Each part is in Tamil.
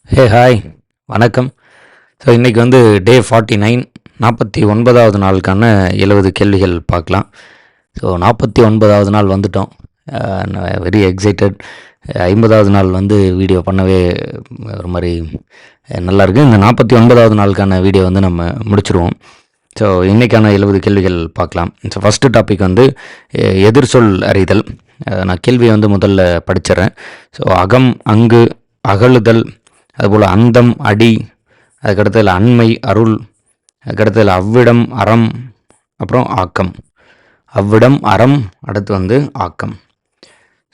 ஹே ஹாய், வணக்கம். ஸோ இன்றைக்கி வந்து டே 49, 49வது நாளுக்கான 70 கேள்விகள் பார்க்கலாம். ஸோ 49வது நாள் வந்துட்டோம். Very excited. 50வது நாள் வந்து வீடியோ பண்ணவே ஒரு மாதிரி நல்லாயிருக்கு. இந்த 49வது நாளுக்கான வீடியோ வந்து நம்ம முடிச்சுருவோம். ஸோ இன்றைக்கான 70 கேள்விகள் பார்க்கலாம். ஸோ ஃபஸ்ட்டு டாபிக் வந்து எதிர்சொல் அறிதல். நான் கேள்வியை வந்து முதல்ல படிச்சிடறேன். ஸோ அகம், அங்கு, அகழுதல், அதுபோல் அந்தம், அடி, அதுக்கடுத்ததில் அண்மை, அருள், அதுக்கடுத்ததில் அவ்விடம், அறம், அப்புறம் ஆக்கம். அவ்விடம், அறம், அடுத்து வந்து ஆக்கம்.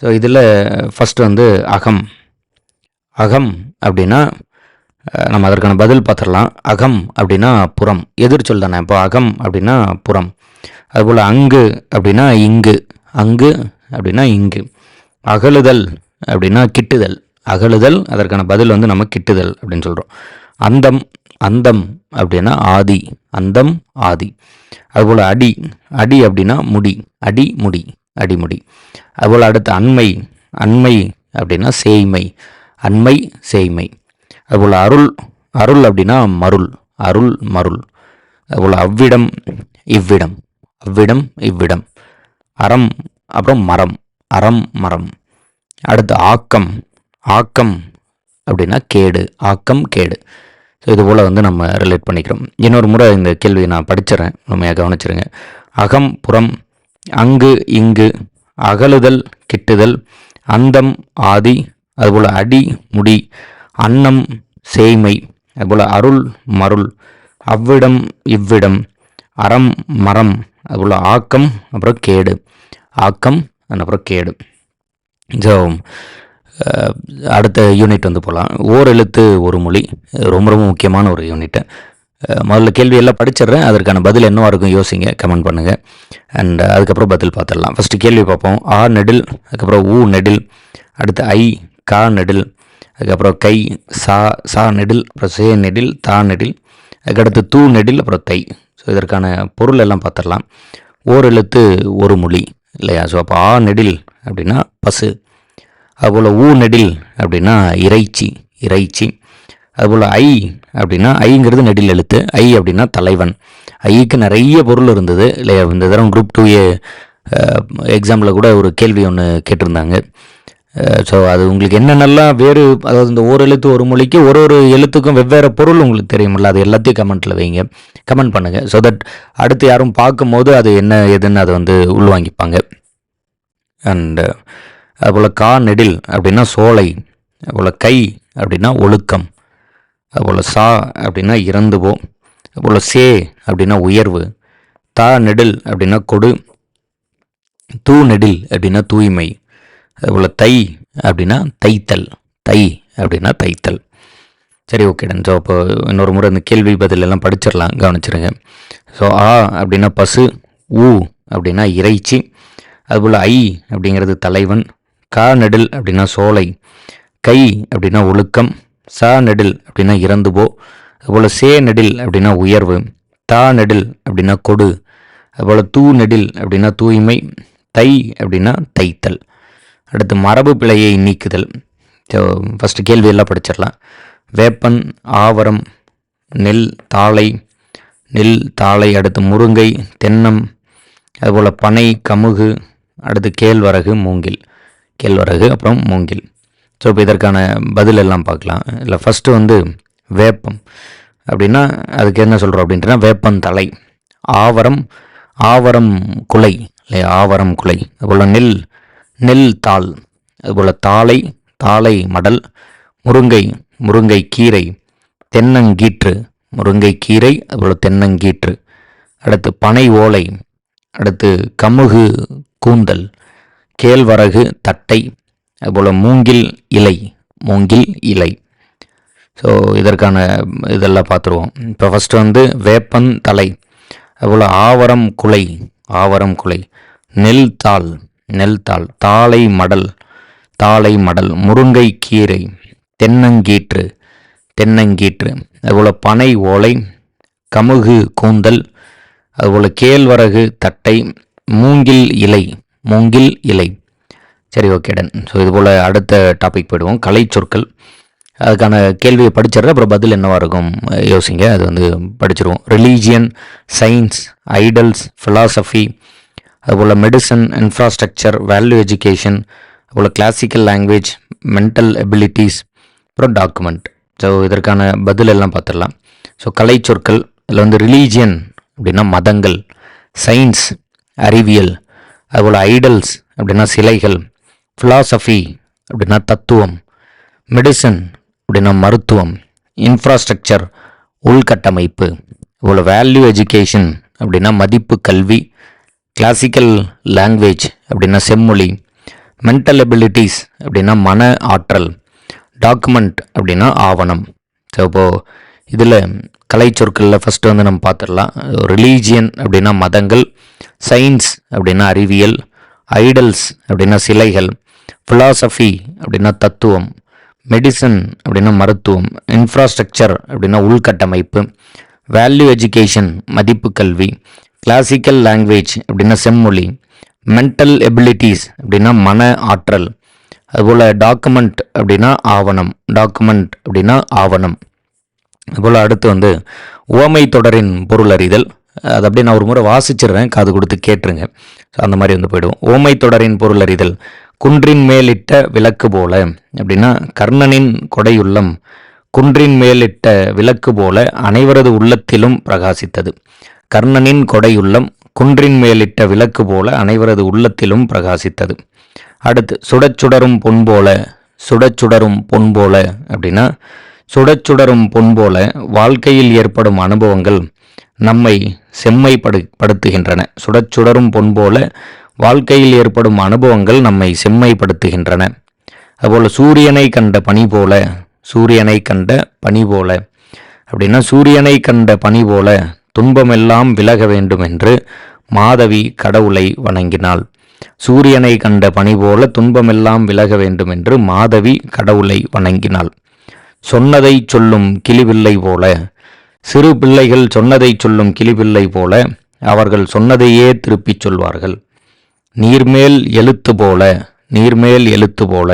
ஸோ இதில் ஃபஸ்ட்டு வந்து அகம். அகம் அப்படின்னா நம்ம அதற்கான பதில் பார்த்துடலாம். அகம் அப்படின்னா புறம், எதிர்ச்சொல் தானே. இப்போ அகம் அப்படின்னா புறம். அதுபோல் அங்கு அப்படின்னா இங்கு, அங்கு அப்படின்னா இங்கு. அகழுதல் அப்படின்னா கிட்டுதல். அகழுதல், அதற்கான பதில் வந்து நம்ம கிட்டுதல் அப்படின்னு சொல்கிறோம். அந்தம், அந்தம் அப்படின்னா ஆதி, அந்தம் ஆதி. அதுபோல் அடி, அடி அப்படின்னா முடி, அடி முடி, அடிமுடி. அதுபோல் அடுத்து அண்மை, அண்மை அப்படின்னா சேய்மை, அண்மை சேய்மை. அதுபோல் அருள், அருள் அப்படின்னா மருள், அருள் மருள். அதுபோல் அவ்விடம், இவ்விடம், அவ்விடம் இவ்விடம். அறம், அப்புறம் மரம், அறம் மரம். அடுத்து ஆக்கம், ஆக்கம் அப்படின்னா கேடு, ஆக்கம் கேடு. ஸோ இதுபோல் வந்து நம்ம ரிலேட் பண்ணிக்கிறோம். இன்னொரு முறை இந்த கேள்வியை நான் படிச்சிடறேன், உண்மையாக கவனிச்சிருங்க. அகம் புறம், அங்கு இங்கு, அகழுதல் கிட்டுதல், அந்தம் ஆதி, அதுபோல் அடி முடி, அன்னம் சேய்மை, அதுபோல் அருள் மருள், அவ்விடம் இவ்விடம், அறம் மரம், அதுபோல் ஆக்கம், அப்புறம் கேடு, ஆக்கம் அப்புறம் கேடு. ஸோ அடுத்த யூனிட் வந்து போகலாம். ஓர் எழுத்து ஒரு மொழி, ரொம்ப ரொம்ப முக்கியமான ஒரு யூனிட்டு. முதல்ல கேள்வியெல்லாம் படிச்சிடுறேன், அதற்கான பதில் என்னவாக இருக்கும் யோசிங்க, கமெண்ட் பண்ணுங்கள். அண்ட் அதுக்கப்புறம் பதில் பார்த்துடலாம். ஃபஸ்ட்டு கேள்வி பார்ப்போம். ஆ நெடில், அதுக்கப்புறம் ஊ நெடில், அடுத்து ஐ கா நெடில், அதுக்கப்புறம் கை சா சா நெடில், அப்புறம் சே நெடில், தா நெடில், அதுக்கடுத்து தூ நெடில், அப்புறம் தை. ஸோ இதற்கான பொருள் எல்லாம் பார்த்துடலாம். ஓர் எழுத்து ஒரு மொழி இல்லையா. ஸோ அப்போ ஆ நெடில் அப்படின்னா பசு. அதுபோல் ஊ நெடில் அப்படின்னா இறைச்சி, இறைச்சி. அதுபோல் ஐ அப்படின்னா ஐங்கிறது நெடில் எழுத்து, ஐ அப்படின்னா தலைவன். ஐக்கு நிறைய பொருள் இருந்தது இல்லையா. இந்த தரம் குரூப் 2A எக்ஸாமில் கூட ஒரு கேள்வி ஒன்று கேட்டிருந்தாங்க. ஸோ அது உங்களுக்கு என்னென்னலாம் வேறு, அதாவது இந்த ஒரு எழுத்து ஒரு மொழிக்கு ஒரு ஒரு எழுத்துக்கும் வெவ்வேறு பொருள் உங்களுக்கு தெரியுமில்ல, அது எல்லாத்தையும் கமெண்ட்டில் வைங்க, கமெண்ட் பண்ணுங்கள். ஸோ தட் அடுத்து யாரும் பார்க்கும்போது அது என்ன ஏதுன்னு அதை வந்து உள்வாங்கிப்பாங்க. அண்டு அதுபோல் கா நெடில் அப்படின்னா சோலை, அதுபோல் கை அப்படின்னா ஒழுக்கம், அதுபோல் சா அப்படின்னா இறந்து போ, அதுபோல் சே அப்படின்னா உயர்வு, தா நெடில் அப்படின்னா கொடு, தூ நெடில் அப்படின்னா தூய்மை, அதுபோல் தை அப்படின்னா தைத்தல், தை அப்படின்னா தைத்தல். சரி, ஓகே டன். ஸோ இப்போ இன்னொரு முறை இந்த கேள்வி பதில் எல்லாம் படிச்சிடலாம், கவனிச்சிருங்க. ஸோ ஆ அப்படின்னா பசு, ஊ அப்படின்னா இறைச்சி, அதுபோல் ஐ அப்படிங்கிறது தலைவன், கா நெடில் அப்படின்னா சோலை, கை அப்படின்னா ஒழுக்கம், சா நெடில் அப்படின்னா இறந்து போ, அதுபோல் சே நெடில் அப்படின்னா உயர்வு, தா நெடில் அப்படின்னா கொடு, அதுபோல் தூ நெடில் அப்படின்னா தூய்மை, தை அப்படின்னா தைத்தல். அடுத்து மரபு பிழையை நீக்குதல். ஸோ ஃபஸ்ட்டு கேள்வியெல்லாம் படிச்சிடலாம். வேப்பன், ஆவரம், நெல் தாளை, நெல் தாளை, அடுத்து முருங்கை, தென்னம், அதுபோல் பனை, கமுகு, அடுத்து கேழ்வரகு, மூங்கில், கேழ்வரகு, அப்புறம் மூங்கில். ஸோ இப்போ இதற்கான பதில் எல்லாம் பார்க்கலாம். இல்லை ஃபஸ்ட்டு வந்து வேப்பம் அப்படின்னா அதுக்கு என்ன சொல்கிறோம் அப்படின்ட்டுனா வேப்பன் தலை. ஆவரம், ஆவரம் குலை இல்லையா, ஆவரம் குலை. அதுபோல் நெல், நெல் தாள், அதுபோல் தாளை, தாளை மடல், முருங்கை, முருங்கை கீரை, தென்னங்கீற்று, முருங்கை கீரை, அதுபோல் தென்னங்கீற்று. அடுத்து பனை ஓலை, அடுத்து கமுகு கூந்தல், கேழ்வரகு தட்டை, அதுபோல் மூங்கில் இலை, மூங்கில் இலை. ஸோ இதற்கான இதெல்லாம் பார்த்துருவோம். இப்போ ஃபஸ்ட்டு வந்து வேப்பன் தலை, அதுபோல் ஆவரம் குலை, ஆவரம் குலை, நெல் தாள், நெல் தாள், தாளை மடல், தாளை மடல், முருங்கை கீரை, தென்னங்கீற்று, தென்னங்கீற்று, அதுபோல் பனை ஓலை, கமுகு கூந்தல், அதுபோல் கேழ்வரகு தட்டை, மூங்கில் இலை, மூங்கில் இலை. சரி, ஓகே டன். ஸோ இதுபோல் அடுத்த டாபிக் போய்டுவோம். கலை சொற்கள். அதுக்கான கேள்வியை படிச்சிடுறேன், அப்புறம் பதில் என்னவாக இருக்கும் யோசிங்க. அது வந்து படிச்சிருவோம். ரிலீஜியன், சயின்ஸ், ஐடல்ஸ், ஃபிலாசபி, அதுபோல் மெடிசன், இன்ஃப்ராஸ்ட்ரக்சர், வேல்யூ எஜுகேஷன், அதுபோல் கிளாசிக்கல் லாங்குவேஜ், மென்டல் எபிலிட்டிஸ், அப்புறம் டாக்குமெண்ட். ஸோ இதற்கான பதில் எல்லாம் பார்த்துடலாம். ஸோ கலை சொற்கள் இதில் வந்து ரிலீஜியன் அப்படின்னா மதங்கள், சயின்ஸ் அறிவியல், அதுபோல் ஐடல்ஸ் அப்படின்னா சிலைகள், ஃபிலாசபி அப்படின்னா தத்துவம், மெடிசன் அப்படின்னா மருத்துவம், இன்ஃப்ராஸ்ட்ரக்சர் உள்கட்டமைப்பு, அதுபோல் வேல்யூ எஜுகேஷன் அப்படின்னா மதிப்பு கல்வி, கிளாசிக்கல் லாங்குவேஜ் அப்படின்னா செம்மொழி, மென்டல் எபிலிட்டிஸ் அப்படின்னா மன ஆற்றல், டாக்குமெண்ட் அப்படின்னா ஆவணம். ஸோ இப்போது இதில் கலை சொற்களில் ஃபஸ்ட்டு வந்து நம்ம பார்த்துடலாம். ரிலீஜியன் அப்படின்னா மதங்கள், சயின்ஸ் அப்படின்னா அறிவியல், ஐடல்ஸ் அப்படின்னா சிலைகள், ஃபிலாசபி அப்படின்னா தத்துவம், மெடிசன் அப்படின்னா மருத்துவம், இன்ஃப்ராஸ்ட்ரக்சர் அப்படின்னா உள்கட்டமைப்பு, வேல்யூ எஜுகேஷன் மதிப்பு கல்வி, கிளாசிக்கல் லாங்குவேஜ் அப்படின்னா செம்மொழி, மென்டல் எபிலிட்டிஸ் அப்படின்னா மன ஆற்றல், அதுபோல் டாக்குமெண்ட் அப்படின்னா ஆவணம். டாக்குமெண்ட் அப்படின்னா ஆவணம். அதுபோல் அடுத்து வந்து உவமை தொடரின் பொருள் அறிதல். அது அப்படியே நான் ஒரு முறை வாசிச்சிடுறேன், காது கொடுத்து கேட்டுருங்க. ஸோ அந்த மாதிரி வந்து போயிடுவோம். உவமை தொடரின் பொருள் அறிதல். குன்றின் மேலிட்ட விளக்கு போல அப்படின்னா கர்ணனின் கொடையுள்ளம் குன்றின் மேலிட்ட விளக்கு போல அனைவரது உள்ளத்திலும் பிரகாசித்தது. கர்ணனின் கொடையுள்ளம் குன்றின் மேலிட்ட விளக்கு போல அனைவரது உள்ளத்திலும் பிரகாசித்தது. அடுத்து சுடச்சுடரும் பொன் போல. சுடச்சுடரும் பொன் போல அப்படின்னா சுடச்சுடரும் பொன் போல வாழ்க்கையில் ஏற்படும் அனுபவங்கள் நம்மை செம்மைப்படுத்துகின்றன. சுடச்சுடரும் பொன் போல வாழ்க்கையில் ஏற்படும் அனுபவங்கள் நம்மை செம்மைப்படுத்துகின்றன. அதுபோல் சூரியனை கண்ட பனி போல. சூரியனை கண்ட பனி போல அப்படின்னா சூரியனை கண்ட பனி போல துன்பமெல்லாம் விலக வேண்டும் என்று மாதவி கடவுளை வணங்கினாள். சூரியனை கண்ட பனி போல துன்பமெல்லாம் விலக வேண்டும் என்று மாதவி கடவுளை வணங்கினாள். சொன்னதை சொல்லும் கிளிபிள்ளை போல. சிறு பிள்ளைகள் சொன்னதை சொல்லும் கிளிபிள்ளை போல அவர்கள் சொன்னதையே திருப்பிச் சொல்வார்கள். நீர்மேல் எழுத்து போல. நீர்மேல் எழுத்து போல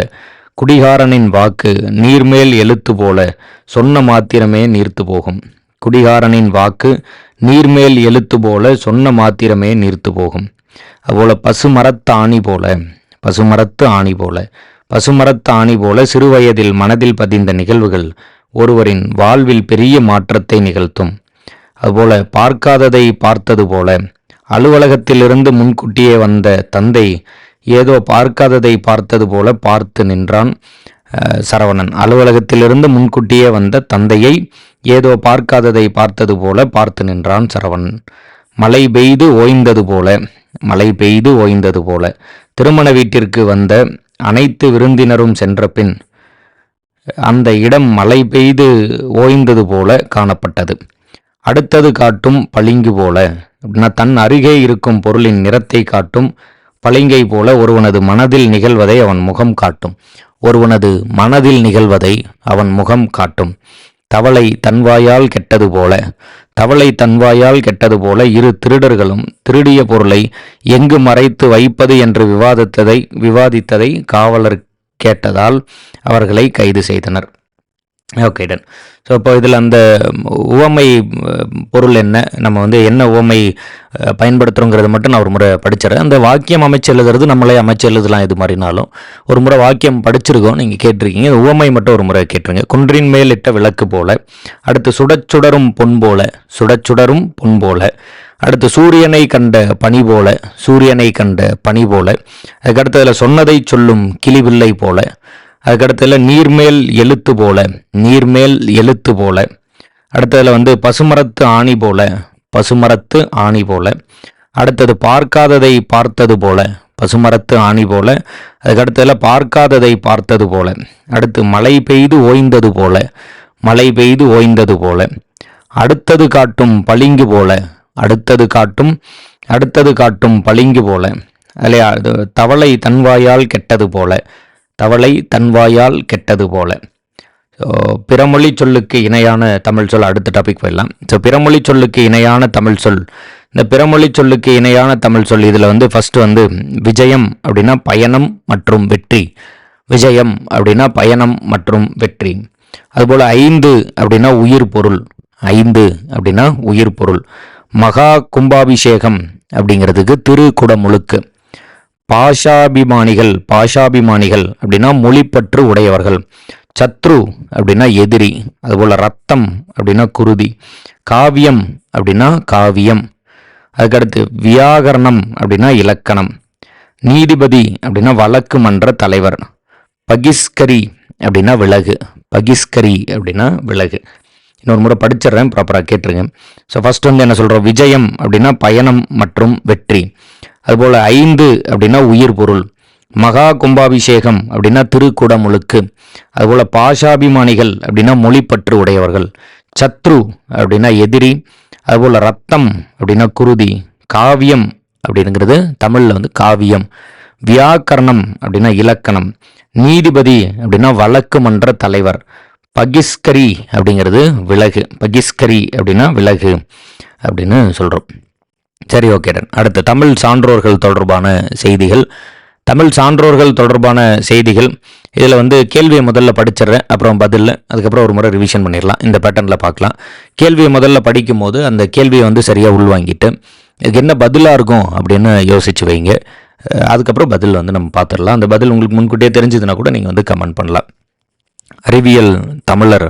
குடிகாரனின் வாக்கு நீர்மேல் எழுத்து போல சொன்ன மாத்திரமே நீர்த்து போகும். குடிகாரனின் வாக்கு நீர்மேல் எழுத்து போல சொன்ன மாத்திரமே நீர்த்து போகும். அதுபோல் பசுமரத்து ஆணி போல. பசுமரத்து ஆணி போல. பசுமரத்து ஆணி போல சிறுவயதில் மனதில் பதிந்த நிகழ்வுகள் ஒருவரின் வாழ்வில் பெரிய மாற்றத்தை நிகழ்த்தும். அதுபோல பார்க்காததை பார்த்தது போல. அலுவலகத்திலிருந்து முன்கூட்டியே வந்த தந்தை ஏதோ பார்க்காததை பார்த்தது போல பார்த்து நின்றான் சரவணன். அலுவலகத்திலிருந்து முன்கூட்டியே வந்த தந்தையை ஏதோ பார்க்காததை பார்த்தது போல பார்த்து நின்றான் சரவணன். மழை பெய்து ஓய்ந்தது போல. மழை பெய்து ஓய்ந்தது போல திருமண வீட்டிற்கு வந்த அனைத்து விருந்தினரும் சென்ற பின் அந்த இடம் மழை பெய்து ஓய்ந்தது போல காணப்பட்டது. அடுத்தது காட்டும் பளிங்கு போல அப்படின்னா தன் அருகே இருக்கும் பொருளின் நிறத்தை காட்டும் பளிங்கை போல ஒருவனது மனதில் நிகழ்வதை அவன் முகம் காட்டும். ஒருவனது மனதில் நிகழ்வதை அவன் முகம் காட்டும். தவளை தன்வாயால் கெட்டது போல. தவளை தன்வாயால் கெட்டது போல இரு திருடர்களும் திருடிய பொருளை எங்கு மறைத்து வைப்பது என்று விவாதித்ததை காவலர் கேட்டதால் அவர்களை கைது செய்தனர். Okay done. ஸோ இப்போ இதில் அந்த உவமை பொருள் என்ன, நம்ம வந்து என்ன உவமை பயன்படுத்துகிறோங்கிறத மட்டும் நான் ஒரு முறை படிச்சிடறேன். அந்த வாக்கியம் அமைச்சு எழுதுறது நம்மளே அமைச்சு எழுதலாம். இது மாதிரினாலும் ஒரு முறை வாக்கியம் படிச்சிருக்கோம், நீங்கள் கேட்டிருக்கீங்க. உவமை மட்டும் ஒரு முறை கேட்டுருங்க. குன்றின் மேல் இட்ட விளக்கு போல. அடுத்து சுடச்சுடரும் பொன் போல. சுடச்சுடரும் பொன் போல. அடுத்து சூரியனை கண்ட பனி போல. சூரியனை கண்ட பனி போல. அதுக்கடுத்ததில் சொன்னதை சொல்லும் கிளிவில்லை போல. அதுக்கடுத்ததுல நீர்மேல் எழுத்து போல. நீர்மேல் எழுத்து போல. அடுத்ததில் வந்து பசுமரத்து ஆணி போல. பசுமரத்து ஆணி போல. அடுத்தது பார்க்காததை பார்த்தது போல. பசுமரத்து ஆணி போல. அதுக்கடுத்ததில் பார்க்காததை பார்த்தது போல. அடுத்து மழை பெய்து ஓய்ந்தது போல. மழை பெய்து ஓய்ந்தது போல. அடுத்தது காட்டும் பளிங்கு போல. அடுத்தது காட்டும் பளிங்கு போல. அதில் தவளை தன்வாயால் கெட்டது போல. தவளை தன்வாயால் கெட்டது போல. பிறமொழி சொல்லுக்கு இணையான தமிழ் சொல். அடுத்த டாபிக் போயிடலாம். ஸோ பிறமொழி சொல்லுக்கு இணையான தமிழ் சொல். இந்த பிறமொழி சொல்லுக்கு இணையான தமிழ் சொல் இதில் வந்து ஃபஸ்ட்டு வந்து விஜயம் அப்படின்னா பயணம் மற்றும் வெற்றி. விஜயம் அப்படின்னா பயணம் மற்றும் வெற்றி. அதுபோல் 5 அப்படின்னா உயிர் பொருள். 5 அப்படின்னா உயிர் பொருள். மகா கும்பாபிஷேகம் அப்படிங்கிறதுக்கு திருக்குடமுழுக்கு. பாஷாபிமானிகள் அப்படின்னா மொழிப்பற்று உடையவர்கள். சத்ரு அப்படின்னா எதிரி. அதுபோல் ரத்தம் அப்படின்னா குருதி. காவியம் அப்படின்னா காவியம். அதுக்கடுத்து வியாகரணம் அப்படின்னா இலக்கணம். நீதிபதி அப்படின்னா வழக்கு மன்ற தலைவர். பகிஸ்கரி அப்படின்னா விலகு. பகிஸ்கரி அப்படின்னா விலகு. இன்னொரு முறை படிச்சிடுறேன், ப்ராப்பராக கேட்டுருங்க. ஸோ ஃபர்ஸ்ட் என்ன சொல்கிறோம், விஜயம் அப்படின்னா பயணம் மற்றும் வெற்றி. அதுபோல் 5 அப்படின்னா உயிர் பொருள். மகா கும்பாபிஷேகம் அப்படின்னா திருக்குடமுழுக்கு. அதுபோல் பாஷாபிமானிகள் அப்படின்னா மொழிப்பற்று உடையவர்கள். சத்ரு அப்படின்னா எதிரி. அதுபோல் ரத்தம் அப்படின்னா குருதி. காவியம் அப்படிங்கிறது தமிழில் காவியம். வியாக்கரணம் அப்படின்னா இலக்கணம். நீதிபதி அப்படின்னா வழக்கு மன்ற தலைவர். பகிஸ்கரி அப்படிங்கிறது விலகு. பகிஸ்கரி அப்படின்னா விலகு அப்படின்னு சொல்கிறோம். சரி, ஓகே. அடுத்து தமிழ் சான்றோர்கள் தொடர்பான செய்திகள். தமிழ் சான்றோர்கள் தொடர்பான செய்திகள். இதில் கேள்வியை முதல்ல படிச்சிடுறேன், அப்புறம் பதில், அதுக்கப்புறம் ஒரு முறை ரிவிஷன் பண்ணிடலாம். இந்த பேட்டர்னில் பார்க்கலாம். கேள்வியை முதல்ல படிக்கும் போது அந்த கேள்வியை சரியாக உள்வாங்கிட்டு இதுக்கு என்ன பதிலாக இருக்கும் அப்படின்னு யோசிச்சு வைங்க. அதுக்கப்புறம் பதில் நம்ம பார்த்துடலாம். அந்த பதில் உங்களுக்கு முன்கூட்டியே தெரிஞ்சதுன்னா கூட நீங்கள் கமெண்ட் பண்ணலாம். அறிவியல் தமிழர்.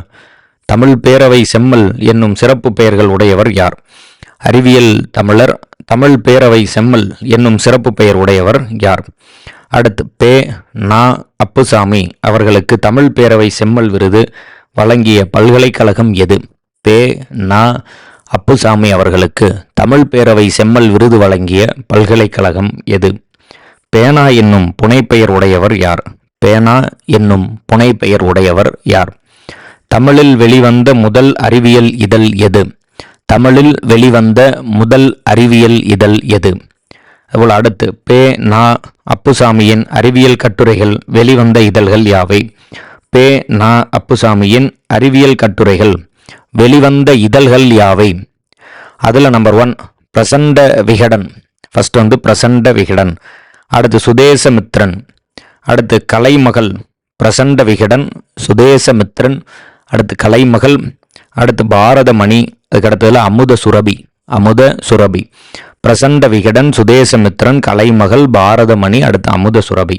தமிழ் பேரவை செம்மல் என்னும் சிறப்பு பெயர்கள் உடையவர் யார்? அறிவியல் தமிழர், தமிழ் பேரவை செம்மல் என்னும் சிறப்பு பெயர் உடையவர் யார்? அடுத்து, பே. நா. அப்புசாமி அவர்களுக்கு தமிழ் பேரவை செம்மல் விருது வழங்கிய பல்கலைக்கழகம் எது? பே. நா. அப்புசாமி அவர்களுக்கு தமிழ் பேரவை செம்மல் விருது வழங்கிய பல்கலைக்கழகம் எது? பேனா என்னும் புனைப்பெயர் உடையவர் யார்? பேனா என்னும் புனைப்பெயர் உடையவர் யார்? தமிழில் வெளிவந்த முதல் அறிவியல் இதழ் எது? தமிழில் வெளிவந்த முதல் அறிவியல் இதழ் எது? அதுபோல் அடுத்து, பே. நா. அப்புசாமியின் அறிவியல் கட்டுரைகள் வெளிவந்த இதழ்கள் யாவை? பே. நா. அப்புசாமியின் அறிவியல் கட்டுரைகள் வெளிவந்த இதழ்கள் யாவை? அதில் நம்பர் 1 பிரசண்ட விகடன். ஃபர்ஸ்ட் பிரசண்ட விகடன். அடுத்து சுதேசமித்ரன். அடுத்து கலைமகள். பிரசண்ட விகடன், சுதேசமித்ரன், அடுத்து கலைமகள், அடுத்து பாரதமணி, அதுக்கடுத்ததில் அமுத சுரபி. அமுத சுரபி. பிரசண்ட விகடன், சுதேசமித்ரன், கலைமகள், பாரதமணி, அடுத்து அமுத சுரபி.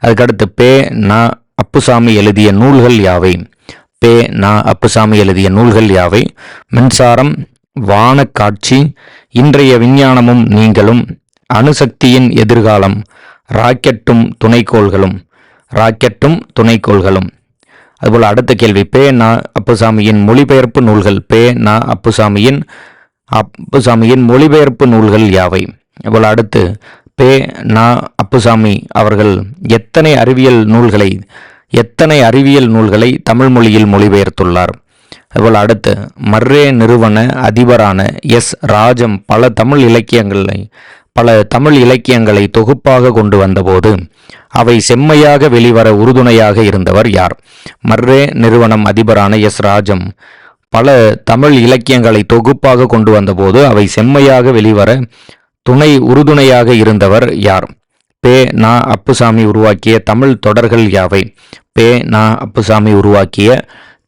அதுக்கடுத்து பே. நா. அப்புசாமி எழுதிய நூல்கள் யாவை? பே. நா. அப்புசாமி எழுதிய நூல்கள் யாவை? மின்சாரம், வானக்காட்சி, இன்றைய விஞ்ஞானமும் நீங்களும், அணுசக்தியின் எதிர்காலம், ராக்கெட்டும் துணைக்கோள்களும். ராக்கெட்டும் துணைக்கோள்களும். அதுபோல் அடுத்த கேள்வி, பே. நா. அப்புசாமியின் மொழிபெயர்ப்பு நூல்கள். பே. நா. அப்புசாமியின் மொழிபெயர்ப்பு நூல்கள் யாவை? அதுபோல் அடுத்து, பே. நா. அப்புசாமி அவர்கள் எத்தனை அறிவியல் நூல்களை தமிழ் மொழியில் மொழிபெயர்த்துள்ளார்? அதுபோல் அடுத்து, மர்ரே நிறுவன அதிபரான எஸ். ராஜம் பல தமிழ் இலக்கியங்களை தொகுப்பாக கொண்டு வந்தபோது அவை செம்மையாக வெளிவர உறுதுணையாக இருந்தவர் யார்? மர்ரே நிறுவனம் அதிபரான எஸ். ராஜம் பல தமிழ் இலக்கியங்களை தொகுப்பாக கொண்டு வந்தபோது அவை செம்மையாக வெளிவர உறுதுணையாக இருந்தவர் யார்? பே. நா. அப்புசாமி உருவாக்கிய தமிழ் தொடர்கள் யாவை? பே. நா. அப்புசாமி உருவாக்கிய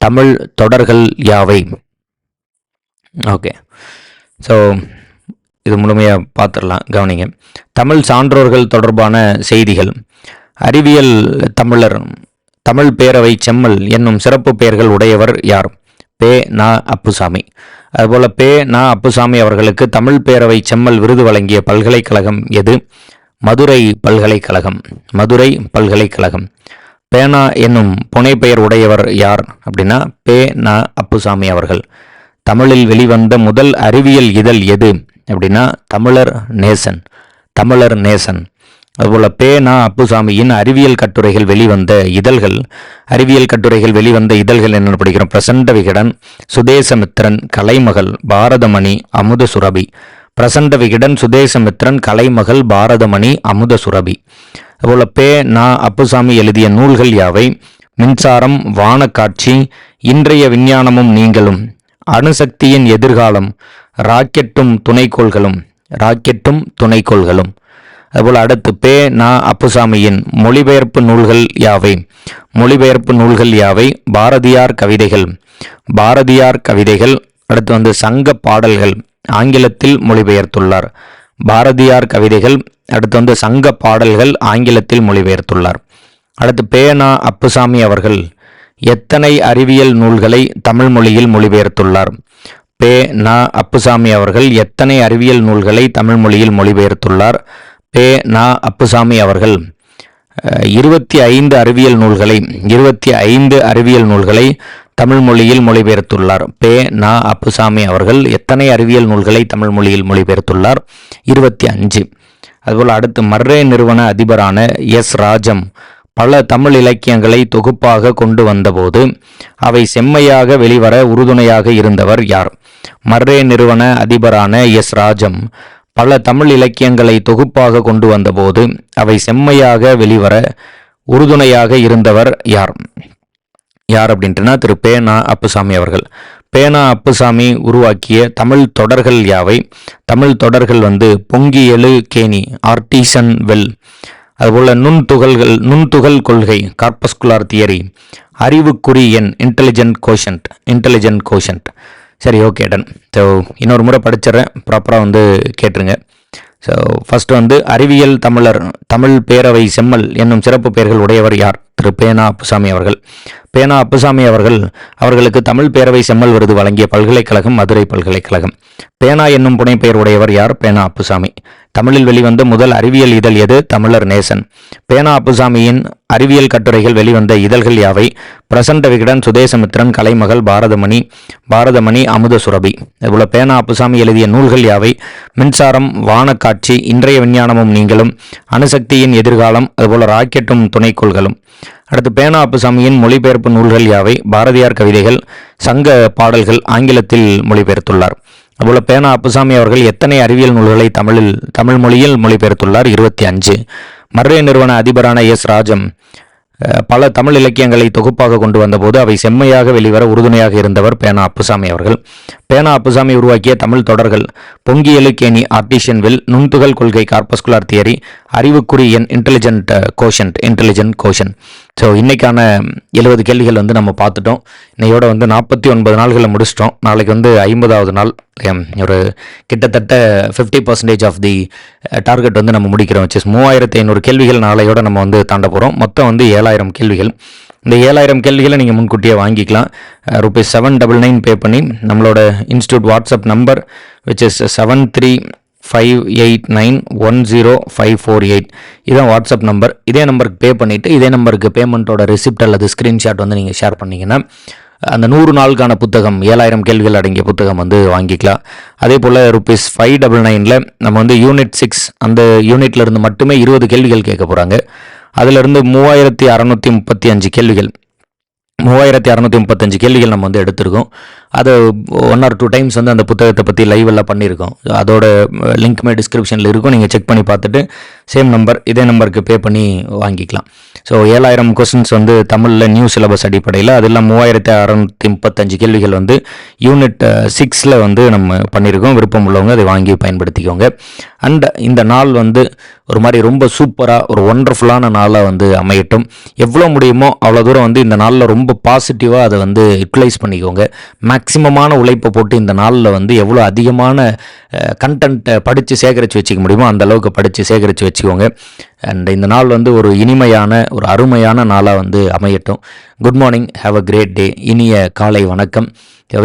தமிழ் தொடர்கள் யாவை? ஓகே, ஸோ இது முழுமையாக பார்த்துடலாம், கவனிங்க. தமிழ் சான்றோர்கள் தொடர்பான செய்திகள். அறிவியல் தமிழர், தமிழ் பேரவை செம்மல் என்னும் சிறப்பு பெயர்கள் உடையவர் யார்? பே. நா. அப்புசாமி. அதுபோல் பே. நா. அப்புசாமி அவர்களுக்கு தமிழ் பேரவை செம்மல் விருது வழங்கிய பல்கலைக்கழகம் எது? மதுரை பல்கலைக்கழகம். மதுரை பல்கலைக்கழகம். பேனா என்னும் புனைப்பெயர் உடையவர் யார் அப்படின்னா பே. நா. அப்புசாமி அவர்கள். தமிழில் வெளிவந்த முதல் அறிவியல் இதழ் எது அப்படின்னா தமிழர் நேசன். தமிழர் நேசன். அதுபோல் பே. நா. அப்புசாமியின் அறிவியல் கட்டுரைகள் வெளிவந்த இதழ்கள் என்ன படிக்கிறோம்? பிரசண்ட விகடன், சுதேசமித்ரன், கலைமகள், பாரதமணி, அமுத சுரபி. பிரசண்ட விகடன், சுதேசமித்ரன், கலைமகள், பாரதமணி, அமுத சுரபி. அதுபோல் பே. நா. அப்புசாமி எழுதிய நூல்கள் யாவை? மின்சாரம், வானக்காட்சி, இன்றைய விஞ்ஞானமும் நீங்களும், அணுசக்தியின் எதிர்காலம், ராக்கெட்டும் துணைக்கோள்களும். ராக்கெட்டும் துணைக்கோள்களும். அதுபோல் அடுத்து பே நா அப்புசாமியின் மொழிபெயர்ப்பு நூல்கள் யாவை? மொழிபெயர்ப்பு நூல்கள் யாவை? பாரதியார் கவிதைகள். பாரதியார் கவிதைகள். அடுத்து வந்து சங்க பாடல்கள் ஆங்கிலத்தில் மொழிபெயர்த்துள்ளார். பாரதியார் கவிதைகள். அடுத்து வந்து சங்க பாடல்கள் ஆங்கிலத்தில் மொழிபெயர்த்துள்ளார். அடுத்து பே நா அப்புசாமி அவர்கள் எத்தனை அறிவியல் நூல்களை தமிழ் மொழியில் மொழிபெயர்த்துள்ளார்? பே நா அப்புசாமி அவர்கள் எத்தனை அறிவியல் நூல்களை தமிழ் மொழியில் மொழிபெயர்த்துள்ளார்? பே நா அப்புசாமி அவர்கள் 25 அறிவியல் நூல்களை 25 அறிவியல் நூல்களை தமிழ் மொழியில் மொழிபெயர்த்துள்ளார். பே நா அப்புசாமி அவர்கள் எத்தனை அறிவியல் நூல்களை தமிழ் மொழியில் மொழிபெயர்த்துள்ளார்? 25. அதுபோல் அடுத்து மர்ரே நிறுவன அதிபரான எஸ் ராஜம் பல தமிழ் இலக்கியங்களை தொகுப்பாக கொண்டு வந்தபோது அவை செம்மையாக வெளிவர உறுதுணையாக இருந்தவர் யார்? மர்ரே நிறுவன அதிபரான எஸ் ராஜம் பல தமிழ் இலக்கியங்களை தொகுப்பாக கொண்டு வந்தபோது அவை செம்மையாக வெளிவர உறுதுணையாக இருந்தவர் யார்? யார் அப்படின்ட்டுனா திரு பே நா அப்புசாமி அவர்கள். பே நா அப்புசாமி உருவாக்கிய தமிழ் தொடர்கள் யாவை? தமிழ் தொடர்கள் வந்து பொங்கி எழு கேணி, ஆர்டிசன் வெல், அதுபோல் நுண்துகள் கொள்கை, கார்பஸ்குலார் தியரி, அறிவுக்குறி எண், இன்டெலிஜென்ட் கோஷன்ட். சரி, ஓகே, டன். ஸோ இன்னொரு முறை படிச்சிடறேன், ப்ராப்பராக வந்து கேட்டுருங்க. ஸோ ஃபஸ்ட்டு வந்து அறிவியல் தமிழர், தமிழ் பேரவை செம்மல் என்னும் சிறப்பு பெயர்கள் உடையவர் யார்? திரு பே நா அப்புசாமி அவர்கள். பே நா அப்புசாமி அவர்களுக்கு தமிழ் பேரவை செம்மல் விருது வழங்கிய பல்கலைக்கழகம் மதுரை பல்கலைக்கழகம். பேனா என்னும் புனைப்பெயர் உடையவர் யார்? பே நா அப்புசாமி. தமிழில் வெளிவந்த முதல் அறிவியல் இதழ் எது? தமிழர் நேசன். பே நா அப்புசாமியின் அறிவியல் கட்டுரைகள் வெளிவந்த இதழ்கள் யாவை? பிரசண்ட விகடன், சுதேசமித்திரன், கலைமகள், பாரதமணி, அமுத சுரபி. அதுபோல பே நா அப்புசாமி எழுதிய நூல்கள் யாவை? மின்சாரம், வானக்காட்சி, இன்றைய விஞ்ஞானமும் நீங்களும், அணுசக்தியின் எதிர்காலம், அதுபோல ராக்கெட்டும் துணைக்கோள்களும். அடுத்து பே நா அப்புசாமியின் மொழிபெயர்ப்பு நூல்கள் யாவை? பாரதியார் கவிதைகள், சங்க பாடல்கள் ஆங்கிலத்தில் மொழிபெயர்த்துள்ளார். அதுபோல பே நா அப்புசாமி அவர்கள் எத்தனை அறிவியல் நூல்களை தமிழ் மொழியில் மொழிபெயர்த்துள்ளார்? 25. மர்ரே நிறுவன அதிபரான எஸ் ராஜம் பல தமிழ் இலக்கியங்களை தொகுப்பாக கொண்டு வந்தபோது அவை செம்மையாக வெளிவர உறுதுணையாக இருந்தவர் பே நா அப்புசாமி அவர்கள். பே நா அப்புசாமி உருவாக்கிய தமிழ் தொடர்கள் பொங்கி எழு கேணி, ஆர்டிஷன் வில், நுண்துகள் கொள்கை, கார்பஸ்குலார் தியரி, அறிவுக்குறி எண், இன்டெலிஜென்ட் கோஷன். ஸோ இன்றைக்கான 70 கேள்விகள் வந்து நம்ம பார்த்துட்டோம். இன்னையோட வந்து 49 நாள்களை முடிச்சிட்டோம். நாளைக்கு வந்து 50வது நாள். ஒரு கிட்டத்தட்ட 50% ஆஃப் தி டார்கெட் வந்து நம்ம முடிக்கிறோம். 3500 கேள்விகள் நாளையோட நம்ம வந்து தாண்ட போகிறோம். மொத்தம் வந்து 7000 கேள்விகள். இந்த 7000 கேள்விகளை நீங்கள் முன்கூட்டியே வாங்கிக்கலாம். ₹799 பே பண்ணி நம்மளோட institute WhatsApp number which is 7358910548. இதுதான் வாட்ஸ்அப் நம்பர். இதே நம்பருக்கு பே பண்ணிவிட்டு இதே நம்பருக்கு பேமெண்ட்டோட ரெசிப்ட் அல்லது ஸ்க்ரீன்ஷாட் வந்து நீங்கள் ஷேர் பண்ணிங்கன்னா அந்த 100 நாளுக்கான புத்தகம் 7000 கேள்விகள் அடங்கிய புத்தகம் வந்து வாங்கிக்கலாம். அதே போல் ₹599 நம்ம வந்து யூனிட் 6 அந்த யூனிட்ல இருந்து மட்டுமே 20 கேள்விகள் கேட்க போகிறாங்க. அதிலிருந்து 3635 கேள்விகள் 3635 கேள்விகள் நம்ம வந்து எடுத்திருக்கோம். அது 1 or 2 டைம்ஸ் வந்து அந்த புத்தகத்தை பற்றி லைவ் எல்லாம் பண்ணியிருக்கோம். அதோட லிங்க்குமே டிஸ்கிரிப்ஷனில் இருக்கும். நீங்கள் செக் பண்ணி பார்த்துட்டு சேம் நம்பர் இதே நம்பருக்கு பே பண்ணி வாங்கிக்கலாம். ஸோ 7000 கொஸ்டின்ஸ் வந்து தமிழில் நியூ சிலபஸ் அடிப்படையில், அதெல்லாம் 3635 கேள்விகள் வந்து யூனிட் 6ல் வந்து நம்ம பண்ணியிருக்கோம். விருப்பம் உள்ளவங்க அதை வாங்கி பயன்படுத்திக்கோங்க. அண்ட் இந்த நாள் வந்து ஒரு மாதிரி ரொம்ப சூப்பராக ஒரு ஒண்டர்ஃபுல்லான நாளாக வந்து அமையட்டும். எவ்வளோ முடியுமோ அவ்வளோ தூரம் வந்து இந்த நாளில் ரொம்ப பாசிட்டிவாக அதை வந்து யூட்டிலைஸ் பண்ணிக்கோங்க. மேக்சிமமான உழைப்பை போட்டு இந்த நாளில் வந்து எவ்வளோ அதிகமான கண்டென்ட்டை படித்து சேகரித்து வச்சுக்க முடியுமோ அந்த அளவுக்கு படித்து சேகரித்து வச்சுக்கோங்க. அண்ட் இந்த நாள் வந்து ஒரு இனிமையான ஒரு அருமையான நாளாக வந்து அமையட்டும். Good morning, have a great day. இனிய காலை வணக்கம்.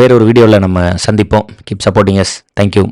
வேறொரு வீடியோவில் நம்ம சந்திப்போம். Keep supporting us. தேங்க்யூ.